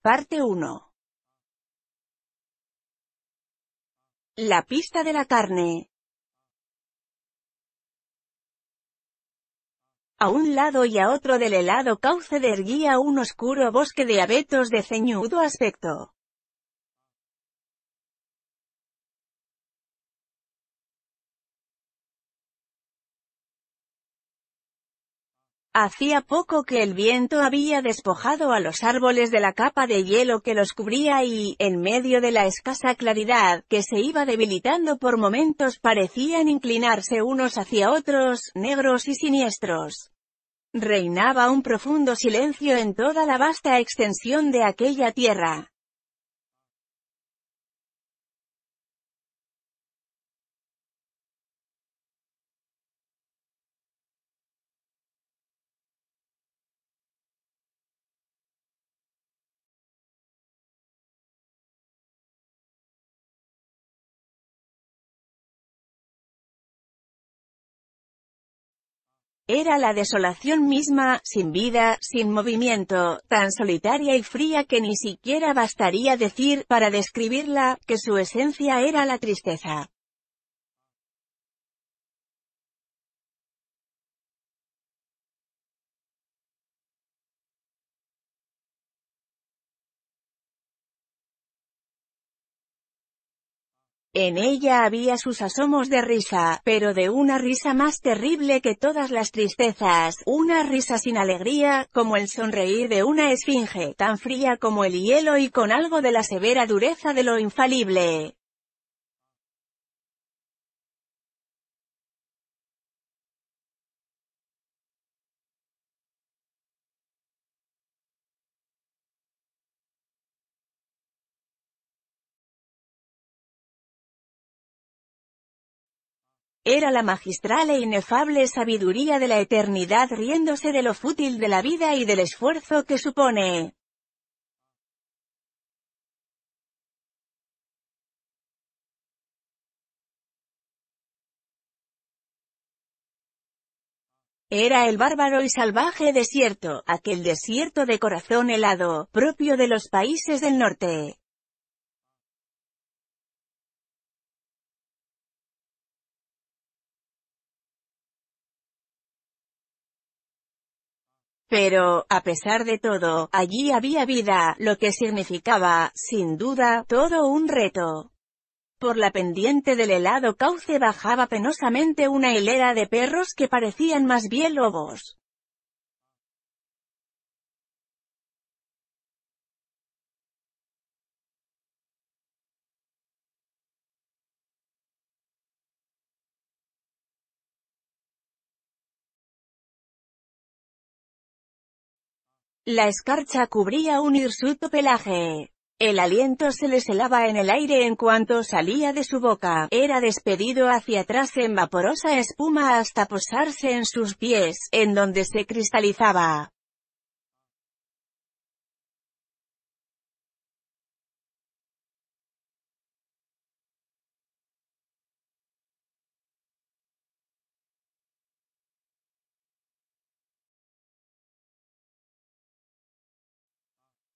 Parte 1. La pista de la carne. A un lado y a otro del helado cauce erguía un oscuro bosque de abetos de ceñudo aspecto. Hacía poco que el viento había despojado a los árboles de la capa de hielo que los cubría y, en medio de la escasa claridad, que se iba debilitando por momentos, parecían inclinarse unos hacia otros, negros y siniestros. Reinaba un profundo silencio en toda la vasta extensión de aquella tierra. Era la desolación misma, sin vida, sin movimiento, tan solitaria y fría que ni siquiera bastaría decir, para describirla, que su esencia era la tristeza. En ella había sus asomos de risa, pero de una risa más terrible que todas las tristezas, una risa sin alegría, como el sonreír de una esfinge, tan fría como el hielo y con algo de la severa dureza de lo infalible. Era la magistral e inefable sabiduría de la eternidad riéndose de lo fútil de la vida y del esfuerzo que supone. Era el bárbaro y salvaje desierto, aquel desierto de corazón helado, propio de los países del norte. Pero, a pesar de todo, allí había vida, lo que significaba, sin duda, todo un reto. Por la pendiente del helado cauce bajaba penosamente una hilera de perros que parecían más bien lobos. La escarcha cubría un hirsuto pelaje. El aliento se les helaba en el aire en cuanto salía de su boca, era despedido hacia atrás en vaporosa espuma hasta posarse en sus pies, en donde se cristalizaba.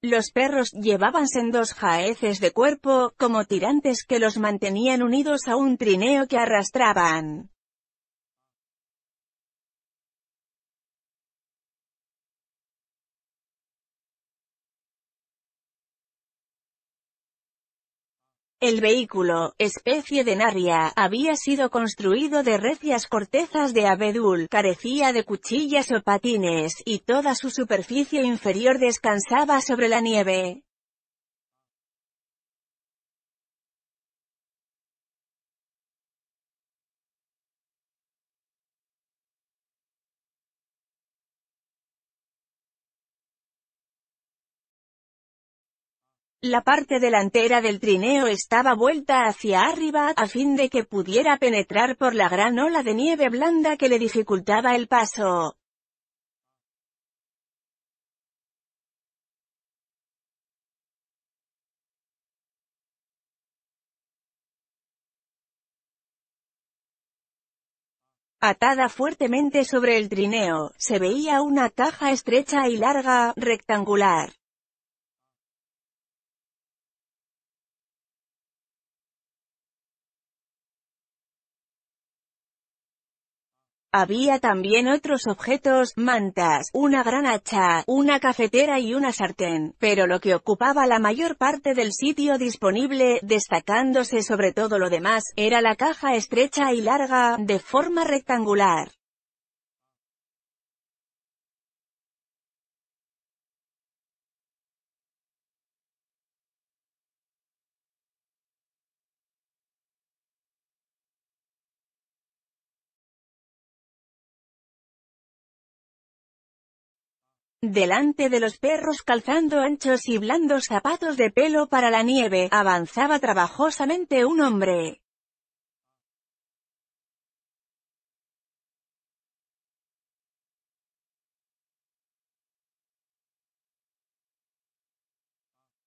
Los perros llevaban sendos jaeces de cuerpo, como tirantes que los mantenían unidos a un trineo que arrastraban. El vehículo, especie de narria, había sido construido de recias cortezas de abedul, carecía de cuchillas o patines, y toda su superficie inferior descansaba sobre la nieve. La parte delantera del trineo estaba vuelta hacia arriba, a fin de que pudiera penetrar por la gran ola de nieve blanda que le dificultaba el paso. Atada fuertemente sobre el trineo, se veía una caja estrecha y larga, rectangular. Había también otros objetos, mantas, una gran hacha, una cafetera y una sartén, pero lo que ocupaba la mayor parte del sitio disponible, destacándose sobre todo lo demás, era la caja estrecha y larga, de forma rectangular. Delante de los perros calzando anchos y blandos zapatos de pelo para la nieve, avanzaba trabajosamente un hombre.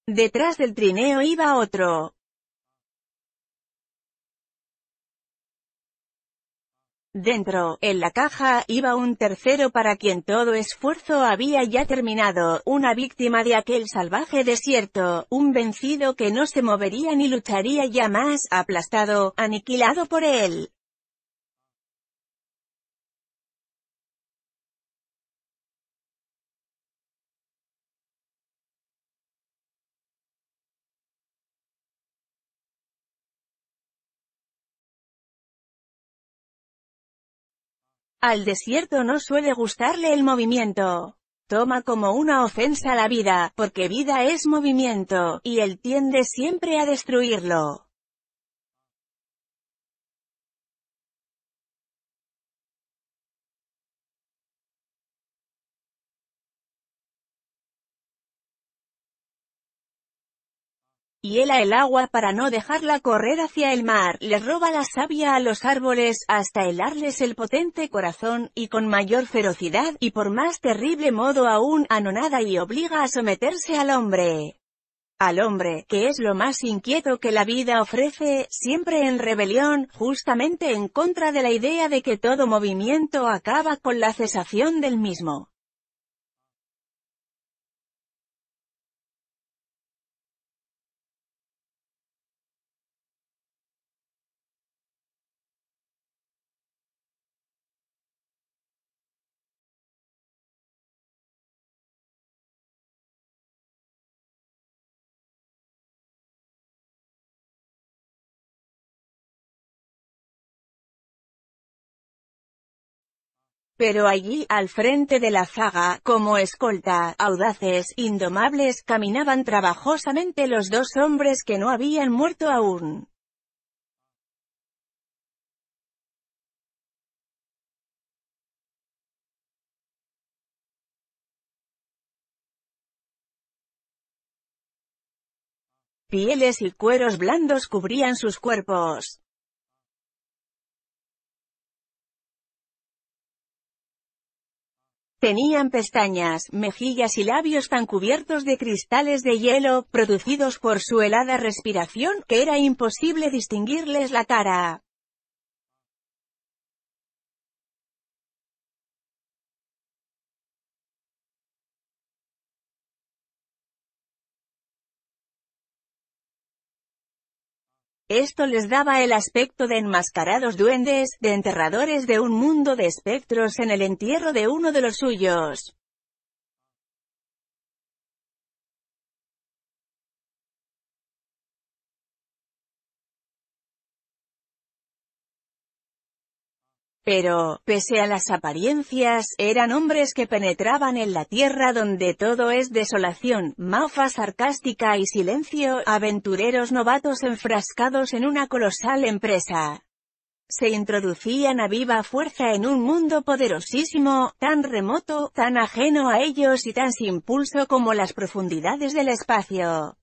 Detrás del trineo iba otro. Dentro, en la caja, iba un tercero para quien todo esfuerzo había ya terminado, una víctima de aquel salvaje desierto, un vencido que no se movería ni lucharía ya más, aplastado, aniquilado por él. Al desierto no suele gustarle el movimiento. Toma como una ofensa la vida, porque vida es movimiento, y él tiende siempre a destruirlo. Hiela el agua para no dejarla correr hacia el mar, les roba la savia a los árboles, hasta helarles el potente corazón, y con mayor ferocidad, y por más terrible modo aún, anonada y obliga a someterse al hombre. Al hombre, que es lo más inquieto que la vida ofrece, siempre en rebelión, justamente en contra de la idea de que todo movimiento acaba con la cesación del mismo. Pero allí, al frente de la zaga, como escolta, audaces, indomables, caminaban trabajosamente los dos hombres que no habían muerto aún. Pieles y cueros blandos cubrían sus cuerpos. Tenían pestañas, mejillas y labios tan cubiertos de cristales de hielo, producidos por su helada respiración, que era imposible distinguirles la cara. Esto les daba el aspecto de enmascarados duendes, de enterradores de un mundo de espectros en el entierro de uno de los suyos. Pero, pese a las apariencias, eran hombres que penetraban en la tierra donde todo es desolación, mofa sarcástica y silencio, aventureros novatos enfrascados en una colosal empresa. Se introducían a viva fuerza en un mundo poderosísimo, tan remoto, tan ajeno a ellos y tan sin pulso como las profundidades del espacio.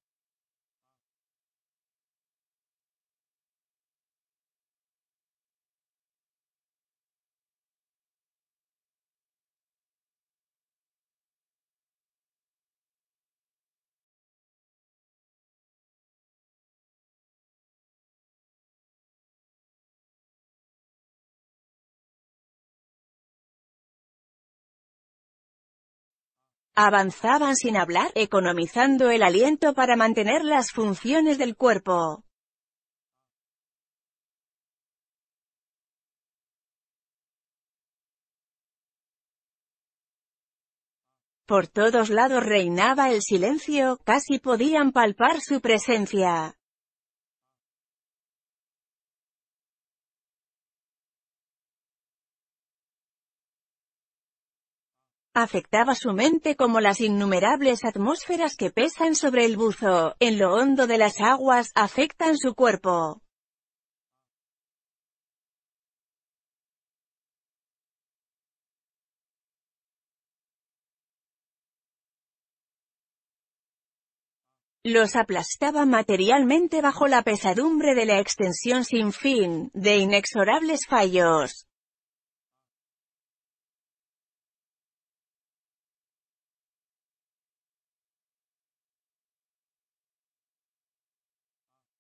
Avanzaban sin hablar, economizando el aliento para mantener las funciones del cuerpo. Por todos lados reinaba el silencio, casi podían palpar su presencia. Afectaba su mente como las innumerables atmósferas que pesan sobre el buzo, en lo hondo de las aguas, afectan su cuerpo. Los aplastaba materialmente bajo la pesadumbre de la extensión sin fin, de inexorables fallos.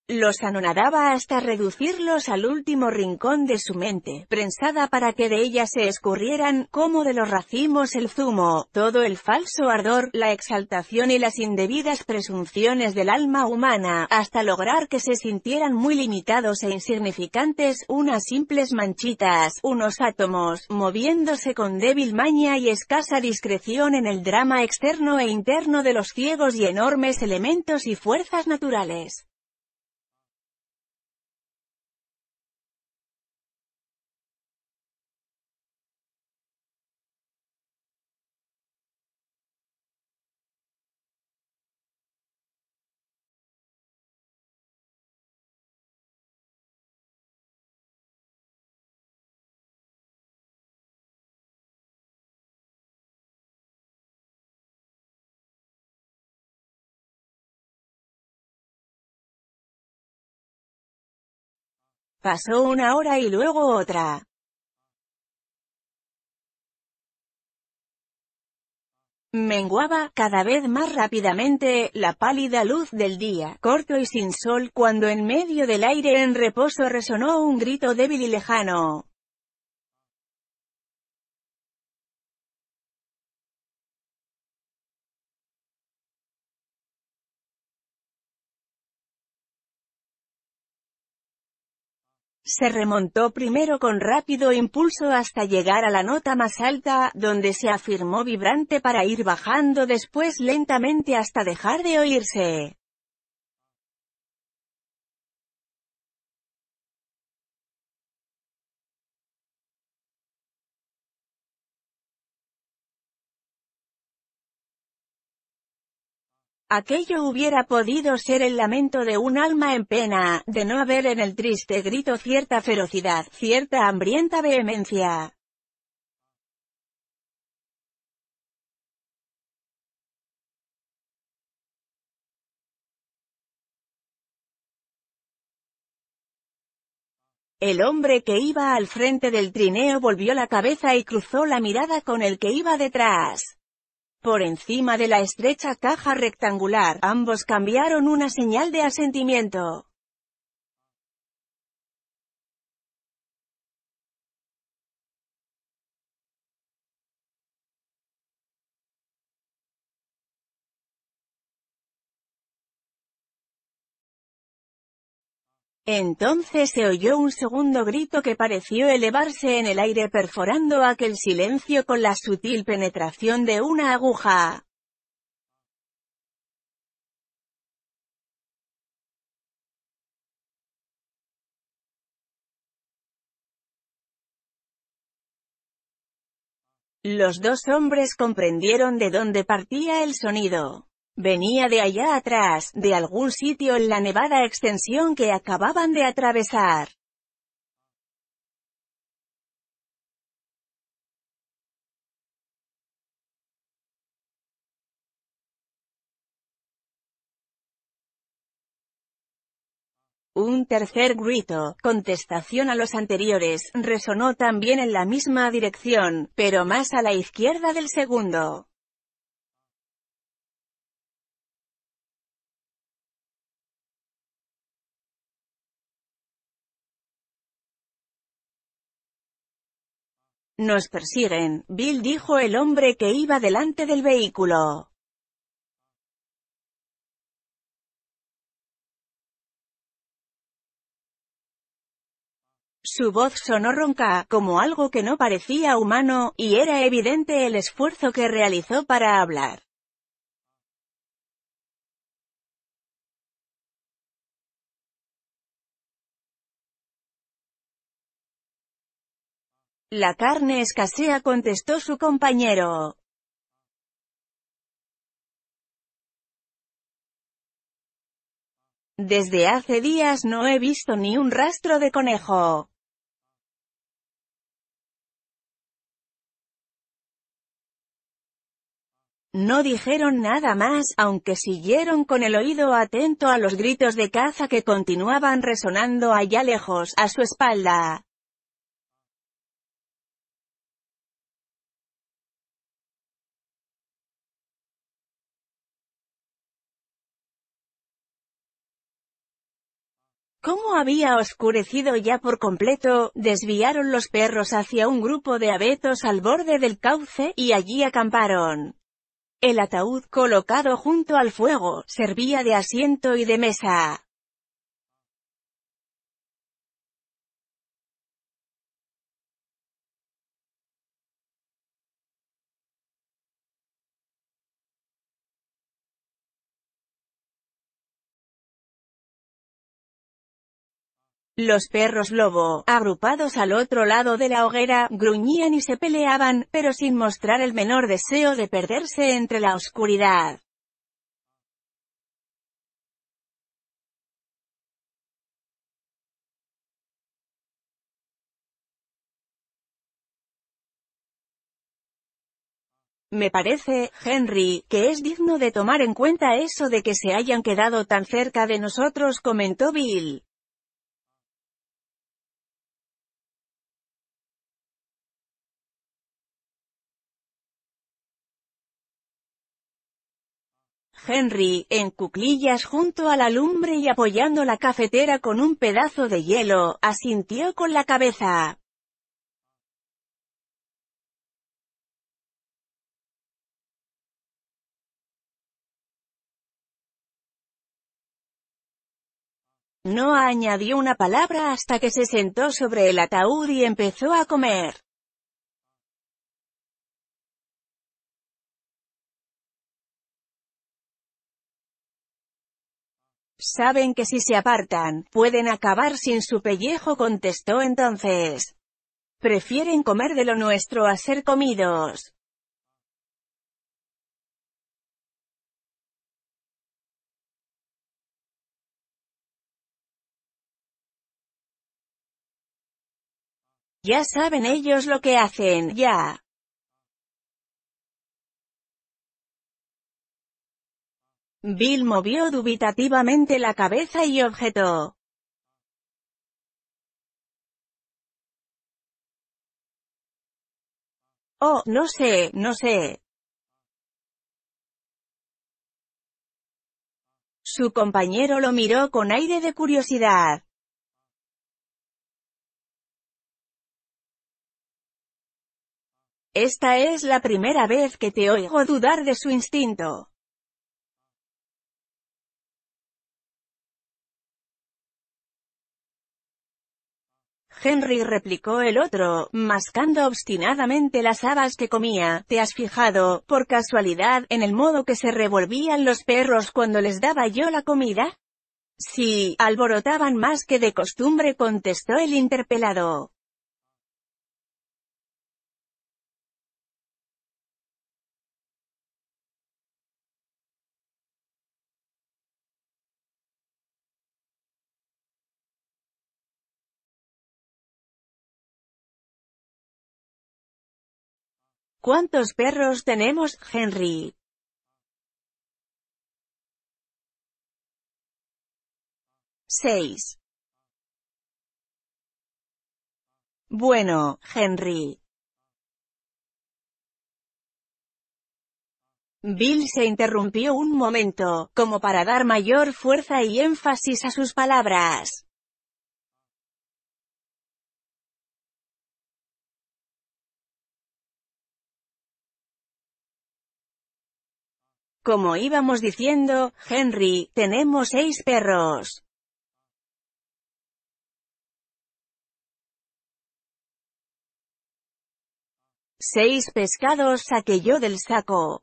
Los anonadaba hasta reducirlos al último rincón de su mente, prensada para que de ella se escurrieran, como de los racimos el zumo, todo el falso ardor, la exaltación y las indebidas presunciones del alma humana, hasta lograr que se sintieran muy limitados e insignificantes, unas simples manchitas, unos átomos, moviéndose con débil maña y escasa discreción en el drama externo e interno de los ciegos y enormes elementos y fuerzas naturales. Pasó una hora y luego otra. Menguaba, cada vez más rápidamente, la pálida luz del día, corto y sin sol, cuando en medio del aire en reposo resonó un grito débil y lejano. Se remontó primero con rápido impulso hasta llegar a la nota más alta, donde se afirmó vibrante para ir bajando después lentamente hasta dejar de oírse. Aquello hubiera podido ser el lamento de un alma en pena, de no haber en el triste grito cierta ferocidad, cierta hambrienta vehemencia. El hombre que iba al frente del trineo volvió la cabeza y cruzó la mirada con el que iba detrás. Por encima de la estrecha caja rectangular, ambos cambiaron una señal de asentimiento. Entonces se oyó un segundo grito que pareció elevarse en el aire perforando aquel silencio con la sutil penetración de una aguja. Los dos hombres comprendieron de dónde partía el sonido. Venía de allá atrás, de algún sitio en la nevada extensión que acababan de atravesar. Un tercer grito, contestación a los anteriores, resonó también en la misma dirección, pero más a la izquierda del segundo. Nos persiguen, Bill, dijo el hombre que iba delante del vehículo. Su voz sonó ronca, como algo que no parecía humano, y era evidente el esfuerzo que realizó para hablar. La carne escasea, contestó su compañero. Desde hace días no he visto ni un rastro de conejo. No dijeron nada más, aunque siguieron con el oído atento a los gritos de caza que continuaban resonando allá lejos, a su espalda. Como había oscurecido ya por completo, desviaron los perros hacia un grupo de abetos al borde del cauce, y allí acamparon. El ataúd, colocado junto al fuego, servía de asiento y de mesa. Los perros lobo, agrupados al otro lado de la hoguera, gruñían y se peleaban, pero sin mostrar el menor deseo de perderse entre la oscuridad. Me parece, Henry, que es digno de tomar en cuenta eso de que se hayan quedado tan cerca de nosotros, comentó Bill. Henry, en cuclillas junto a la lumbre y apoyando la cafetera con un pedazo de hielo, asintió con la cabeza. No añadió una palabra hasta que se sentó sobre el ataúd y empezó a comer. Saben que si se apartan, pueden acabar sin su pellejo, contestó entonces. Prefieren comer de lo nuestro a ser comidos. Ya saben ellos lo que hacen, ya. Bill movió dubitativamente la cabeza y objetó. Oh, no sé, no sé. Su compañero lo miró con aire de curiosidad. Esta es la primera vez que te oigo dudar de su instinto. Henry, replicó el otro, mascando obstinadamente las habas que comía. ¿Te has fijado, por casualidad, en el modo que se revolvían los perros cuando les daba yo la comida? Sí, alborotaban más que de costumbre, contestó el interpelado. ¿Cuántos perros tenemos, Henry? 6. Bueno, Henry. Bill se interrumpió un momento, como para dar mayor fuerza y énfasis a sus palabras. Como íbamos diciendo, Henry, tenemos 6 perros. 6 pescados saqué yo del saco.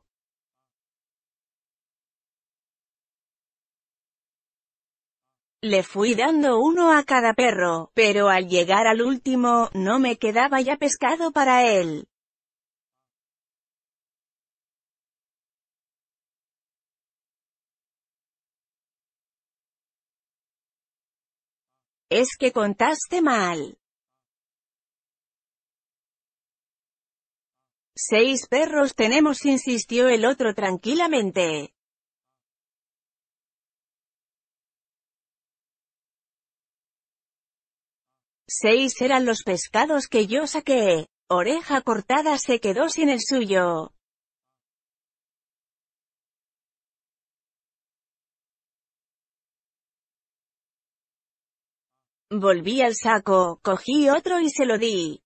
Le fui dando uno a cada perro, pero al llegar al último, no me quedaba ya pescado para él. Es que contaste mal. 6 perros tenemos, insistió el otro tranquilamente. 6 eran los pescados que yo saqué. Oreja Cortada se quedó sin el suyo. Volví al saco, cogí otro y se lo di.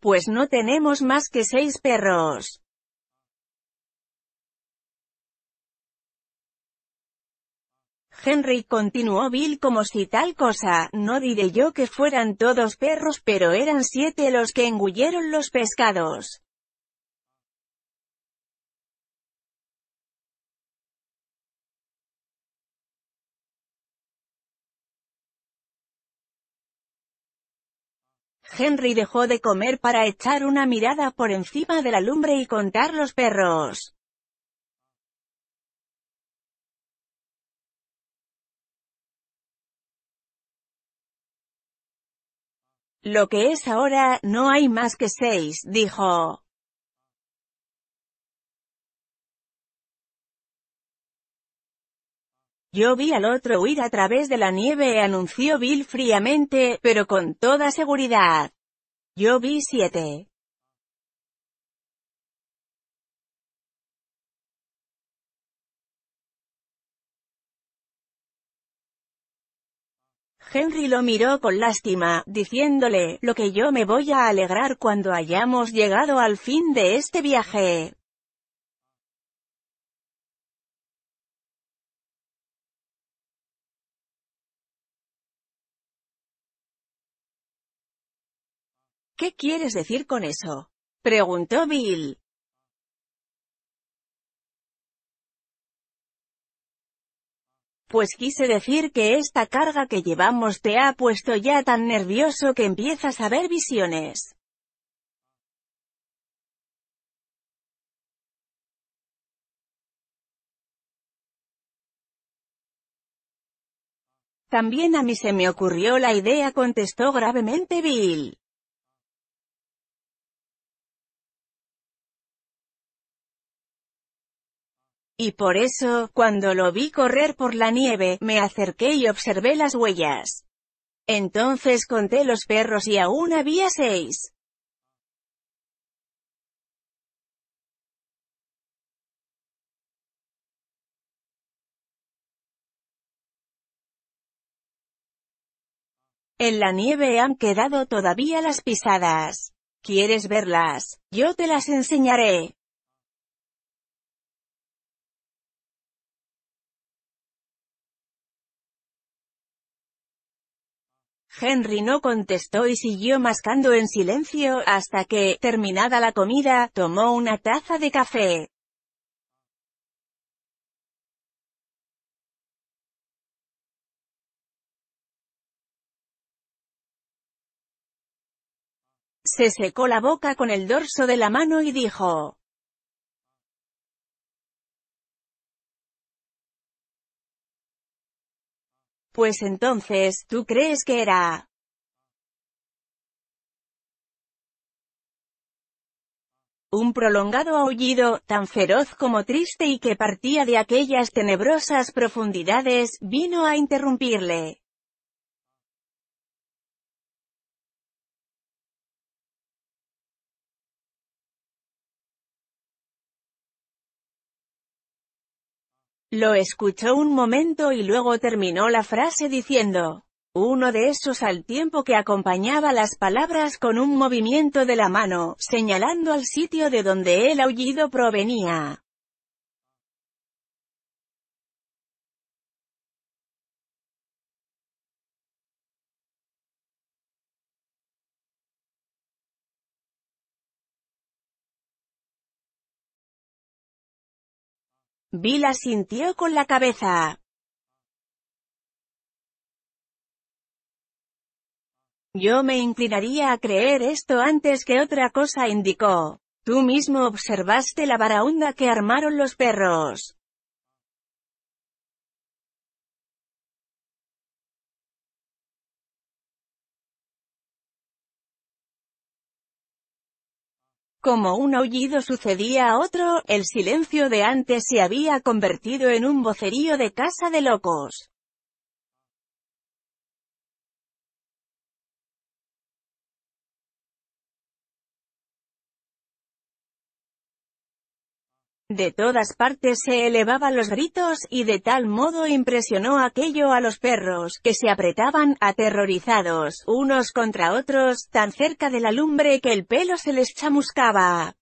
Pues no tenemos más que 6 perros. Henry, continuó Bill como si tal cosa, no diré yo que fueran todos perros, pero eran 7 los que engulleron los pescados. Henry dejó de comer para echar una mirada por encima de la lumbre y contar los perros. Lo que es ahora, no hay más que 6, dijo. Yo vi al otro huir a través de la nieve, anunció Bill fríamente, pero con toda seguridad. Yo vi 7. Henry lo miró con lástima, diciéndole, lo que yo me voy a alegrar cuando hayamos llegado al fin de este viaje. ¿Qué quieres decir con eso?, preguntó Bill. Pues quise decir que esta carga que llevamos te ha puesto ya tan nervioso que empiezas a ver visiones. También a mí se me ocurrió la idea, contestó gravemente Bill. Y por eso, cuando lo vi correr por la nieve, me acerqué y observé las huellas. Entonces conté los perros y aún había 6. En la nieve han quedado todavía las pisadas. ¿Quieres verlas? Yo te las enseñaré. Henry no contestó y siguió mascando en silencio, hasta que, terminada la comida, tomó una taza de café. Se secó la boca con el dorso de la mano y dijo: Pues entonces, ¿tú crees que era? Un prolongado aullido, tan feroz como triste y que partía de aquellas tenebrosas profundidades, vino a interrumpirle. Lo escuchó un momento y luego terminó la frase diciendo: uno de esos, al tiempo que acompañaba las palabras con un movimiento de la mano, señalando al sitio de donde el aullido provenía. Bill asintió con la cabeza. Yo me inclinaría a creer esto antes que otra cosa, indicó. Tú mismo observaste la baraúnda que armaron los perros. Como un aullido sucedía a otro, el silencio de antes se había convertido en un vocerío de casa de locos. De todas partes se elevaban los gritos, y de tal modo impresionó aquello a los perros, que se apretaban, aterrorizados, unos contra otros, tan cerca de la lumbre que el pelo se les chamuscaba.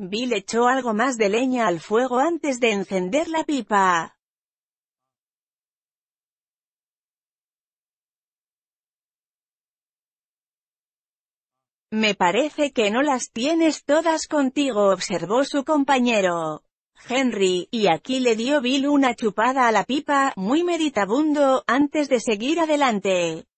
Bill echó algo más de leña al fuego antes de encender la pipa. Me parece que no las tienes todas contigo, observó su compañero Henry, y aquí le dio Bill una chupada a la pipa, muy meditabundo, antes de seguir adelante.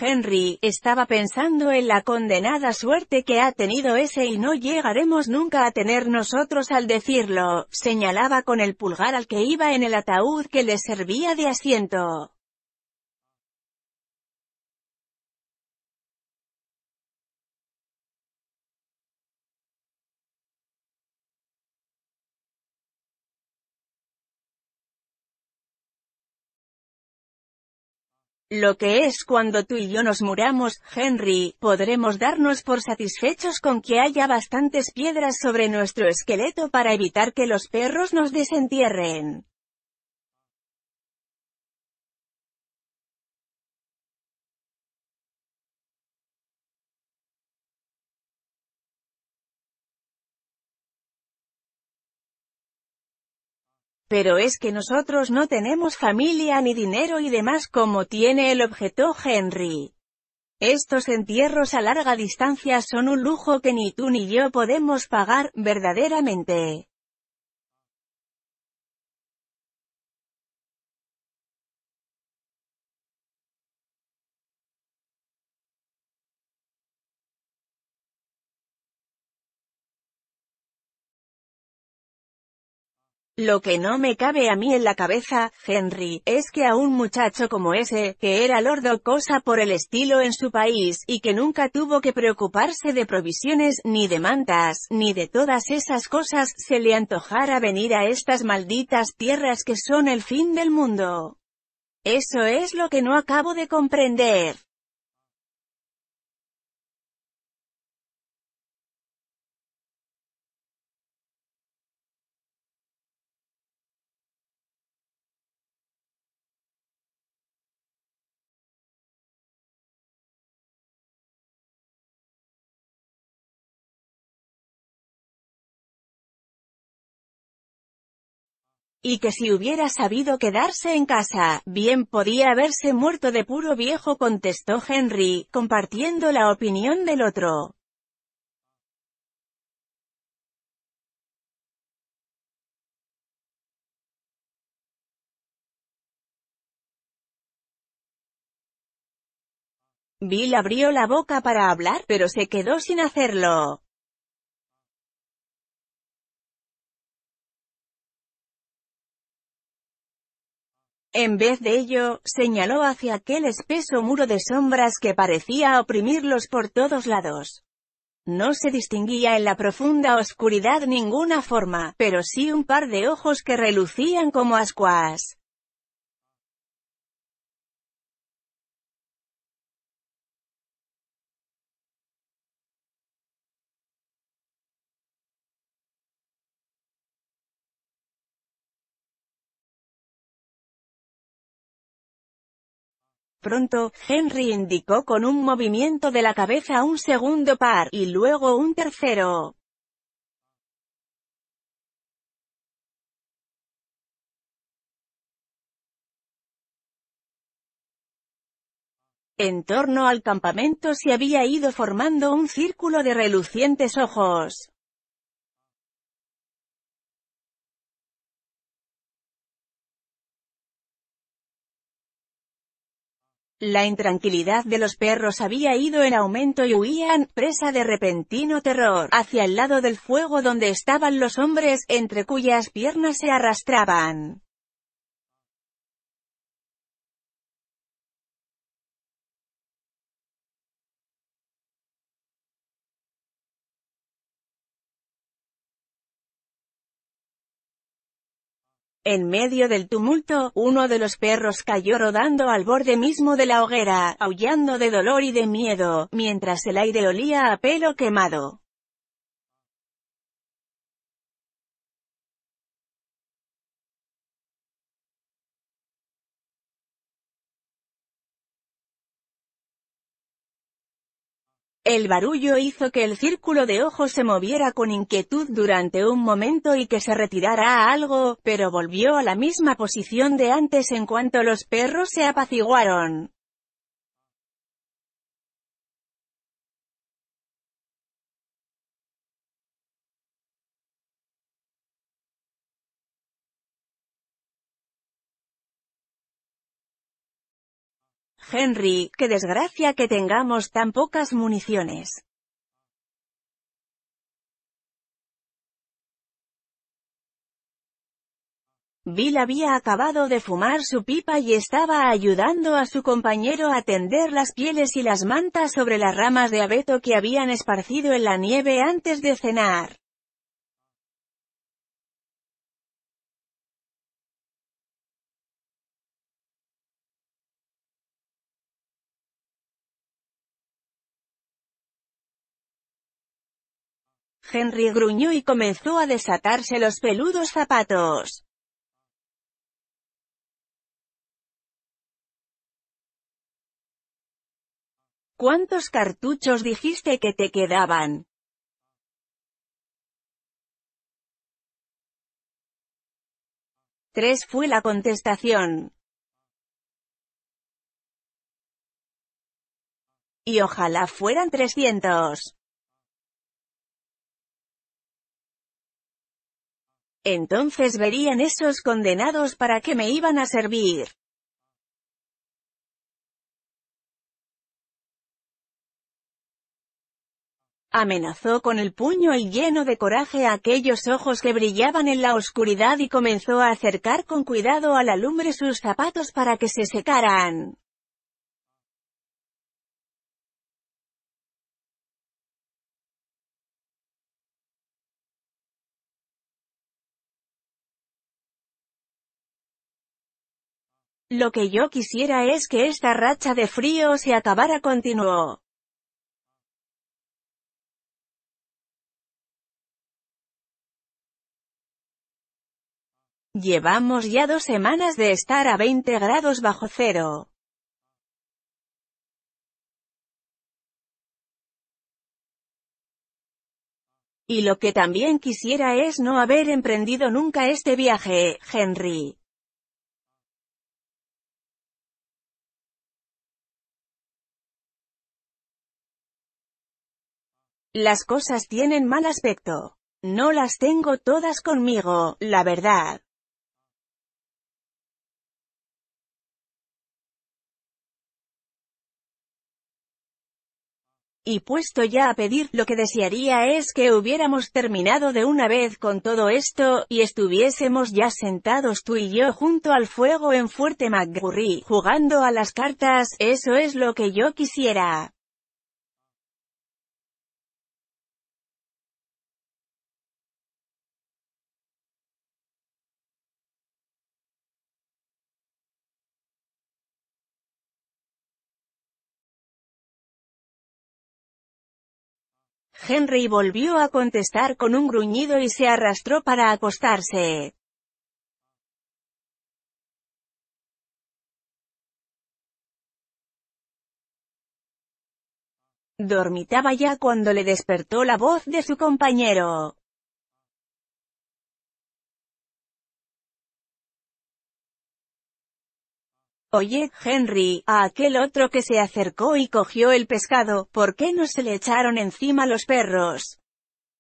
Henry estaba pensando en la condenada suerte que ha tenido ese y no llegaremos nunca a tener nosotros al decirlo, señalaba con el pulgar al que iba en el ataúd que le servía de asiento. Lo que es cuando tú y yo nos muramos, Henry, podremos darnos por satisfechos con que haya bastantes piedras sobre nuestro esqueleto para evitar que los perros nos desentierren. Pero es que nosotros no tenemos familia ni dinero y demás como tiene él, objetó Henry. Estos entierros a larga distancia son un lujo que ni tú ni yo podemos pagar, verdaderamente. Lo que no me cabe a mí en la cabeza, Henry, es que a un muchacho como ese, que era Lord o cosa por el estilo en su país, y que nunca tuvo que preocuparse de provisiones, ni de mantas, ni de todas esas cosas, se le antojara venir a estas malditas tierras que son el fin del mundo. Eso es lo que no acabo de comprender. Y que si hubiera sabido quedarse en casa, bien podía haberse muerto de puro viejo, contestó Henry, compartiendo la opinión del otro. Bill abrió la boca para hablar, pero se quedó sin hacerlo. En vez de ello, señaló hacia aquel espeso muro de sombras que parecía oprimirlos por todos lados. No se distinguía en la profunda oscuridad ninguna forma, pero sí un par de ojos que relucían como ascuas. Pronto, Henry indicó con un movimiento de la cabeza un segundo par, y luego un tercero. En torno al campamento se había ido formando un círculo de relucientes ojos. La intranquilidad de los perros había ido en aumento y huían, presa de repentino terror, hacia el lado del fuego donde estaban los hombres, entre cuyas piernas se arrastraban. En medio del tumulto, uno de los perros cayó rodando al borde mismo de la hoguera, aullando de dolor y de miedo, mientras el aire olía a pelo quemado. El barullo hizo que el círculo de ojos se moviera con inquietud durante un momento y que se retirara a algo, pero volvió a la misma posición de antes en cuanto los perros se apaciguaron. Henry, qué desgracia que tengamos tan pocas municiones. Bill había acabado de fumar su pipa y estaba ayudando a su compañero a tender las pieles y las mantas sobre las ramas de abeto que habían esparcido en la nieve antes de cenar. Henry gruñó y comenzó a desatarse los peludos zapatos. ¿Cuántos cartuchos dijiste que te quedaban? 3 fue la contestación. Y ojalá fueran 300. Entonces verían esos condenados para qué me iban a servir. Amenazó con el puño y lleno de coraje a aquellos ojos que brillaban en la oscuridad y comenzó a acercar con cuidado a la lumbre sus zapatos para que se secaran. Lo que yo quisiera es que esta racha de frío se acabara, continuó. Llevamos ya 2 semanas de estar a 20 grados bajo cero. Y lo que también quisiera es no haber emprendido nunca este viaje, Henry. Las cosas tienen mal aspecto. No las tengo todas conmigo, la verdad. Y puesto ya a pedir, lo que desearía es que hubiéramos terminado de una vez con todo esto, y estuviésemos ya sentados tú y yo junto al fuego en Fuerte McMurray, jugando a las cartas. Eso es lo que yo quisiera. Henry volvió a contestar con un gruñido y se arrastró para acostarse. Dormitaba ya cuando le despertó la voz de su compañero. Oye, Henry, a aquel otro que se acercó y cogió el pescado, ¿por qué no se le echaron encima los perros?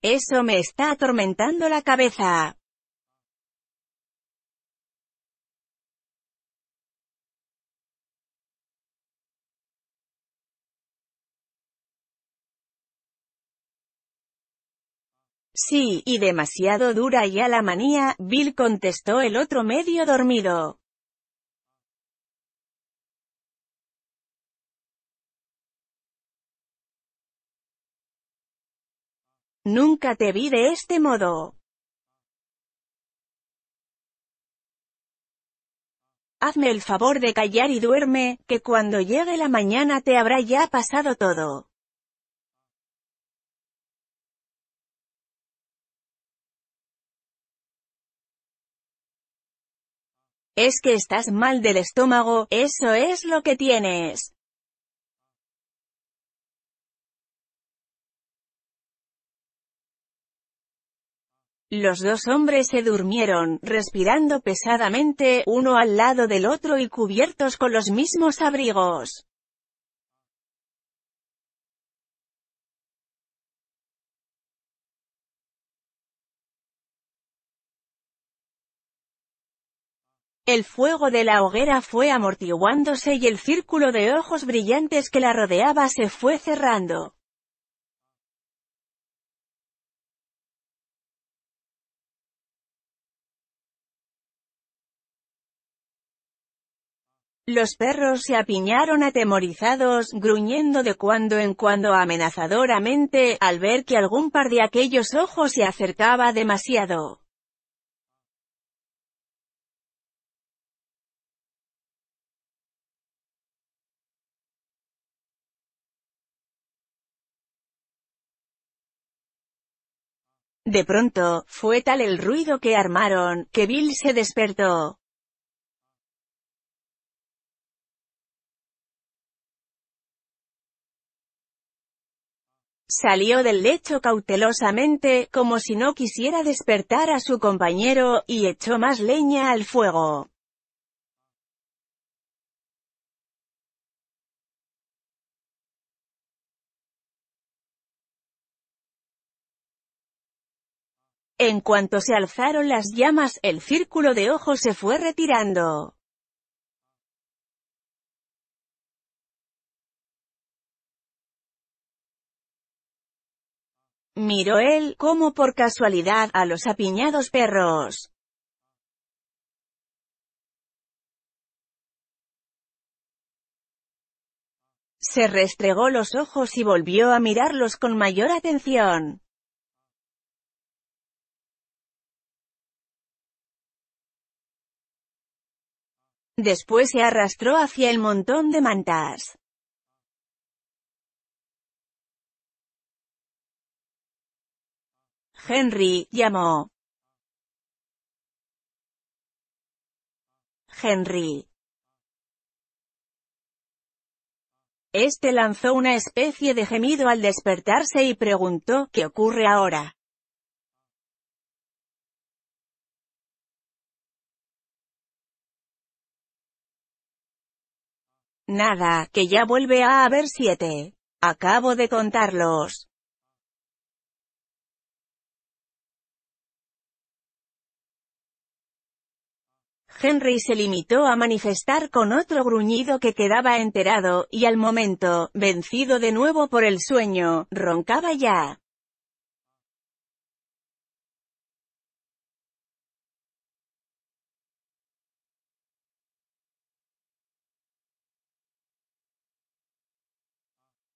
Eso me está atormentando la cabeza. Sí, y demasiado dura ya la manía, Bill, contestó el otro medio dormido. Nunca te vi de este modo. Hazme el favor de callar y duerme, que cuando llegue la mañana te habrá ya pasado todo. Es que estás mal del estómago, eso es lo que tienes. Los dos hombres se durmieron, respirando pesadamente, uno al lado del otro y cubiertos con los mismos abrigos. El fuego de la hoguera fue amortiguándose y el círculo de ojos brillantes que la rodeaba se fue cerrando. Los perros se apiñaron atemorizados, gruñendo de cuando en cuando amenazadoramente, al ver que algún par de aquellos ojos se acercaba demasiado. De pronto, fue tal el ruido que armaron, que Bill se despertó. Salió del lecho cautelosamente, como si no quisiera despertar a su compañero, y echó más leña al fuego. En cuanto se alzaron las llamas, el círculo de ojos se fue retirando. Miró él, como por casualidad, a los apiñados perros. Se restregó los ojos y volvió a mirarlos con mayor atención. Después se arrastró hacia el montón de mantas. Henry, llamó. Henry. Este lanzó una especie de gemido al despertarse y preguntó, ¿qué ocurre ahora? Nada, que ya vuelve a haber 7. Acabo de contarlos. Henry se limitó a manifestar con otro gruñido que quedaba enterado, y al momento, vencido de nuevo por el sueño, roncaba ya.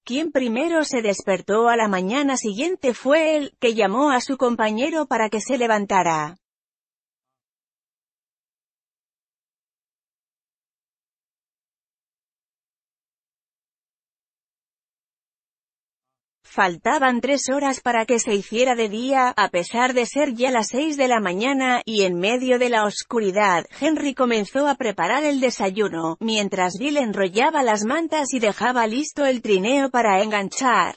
Quien primero se despertó a la mañana siguiente fue él, que llamó a su compañero para que se levantara. Faltaban 3 horas para que se hiciera de día, a pesar de ser ya las 6 de la mañana, y en medio de la oscuridad, Henry comenzó a preparar el desayuno, mientras Bill enrollaba las mantas y dejaba listo el trineo para enganchar.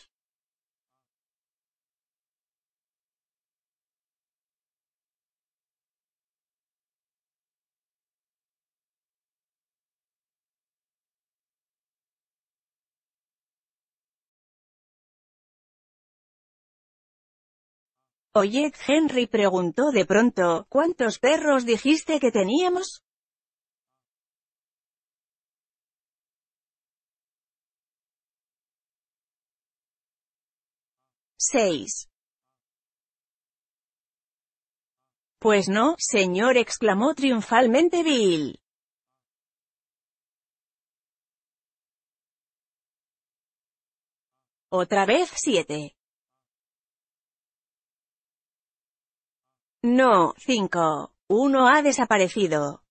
Oye, Henry preguntó de pronto, ¿cuántos perros dijiste que teníamos? 6. Pues no, señor, exclamó triunfalmente Bill. Otra vez 7. No, 5. Uno ha desaparecido.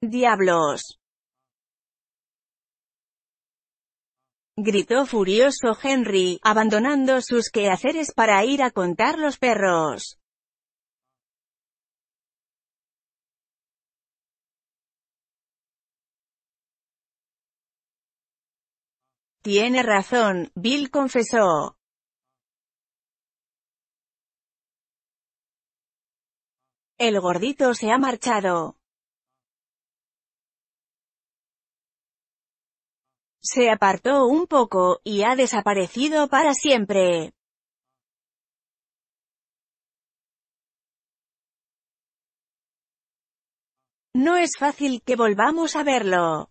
¡Diablos!, gritó furioso Henry, abandonando sus quehaceres para ir a contar los perros. Tiene razón, Bill confesó. El gordito se ha marchado. Se apartó un poco, y ha desaparecido para siempre. No es fácil que volvamos a verlo.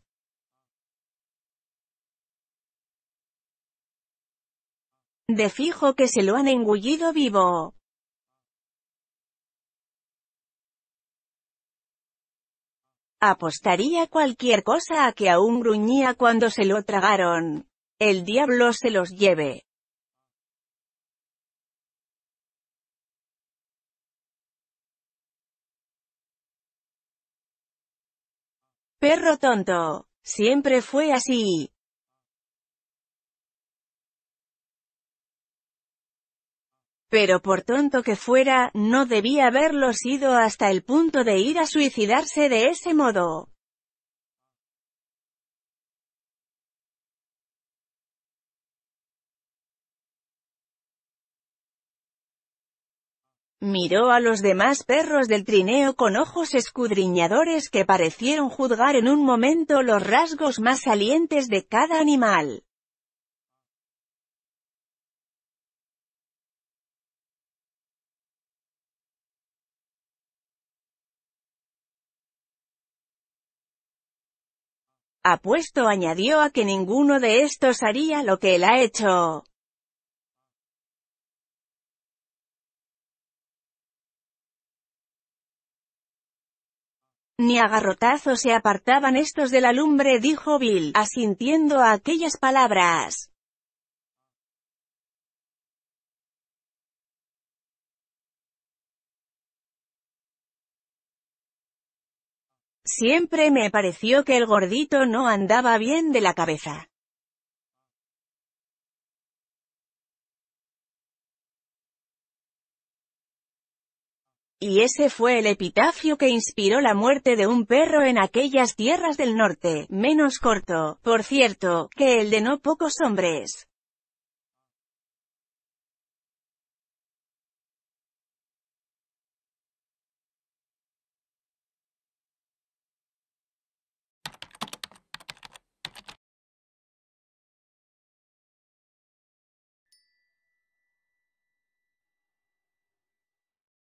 De fijo que se lo han engullido vivo. Apostaría cualquier cosa a que aún gruñía cuando se lo tragaron. El diablo se los lleve. Perro tonto. Siempre fue así. Pero por tonto que fuera, no debía haberlo sido hasta el punto de ir a suicidarse de ese modo. Miró a los demás perros del trineo con ojos escudriñadores que parecieron juzgar en un momento los rasgos más salientes de cada animal. Apuesto, añadió, a que ninguno de estos haría lo que él ha hecho. Ni a garrotazos se apartaban estos de la lumbre, dijo Bill, asintiendo a aquellas palabras. Siempre me pareció que el gordito no andaba bien de la cabeza. Y ese fue el epitafio que inspiró la muerte de un perro en aquellas tierras del norte, menos corto, por cierto, que el de no pocos hombres.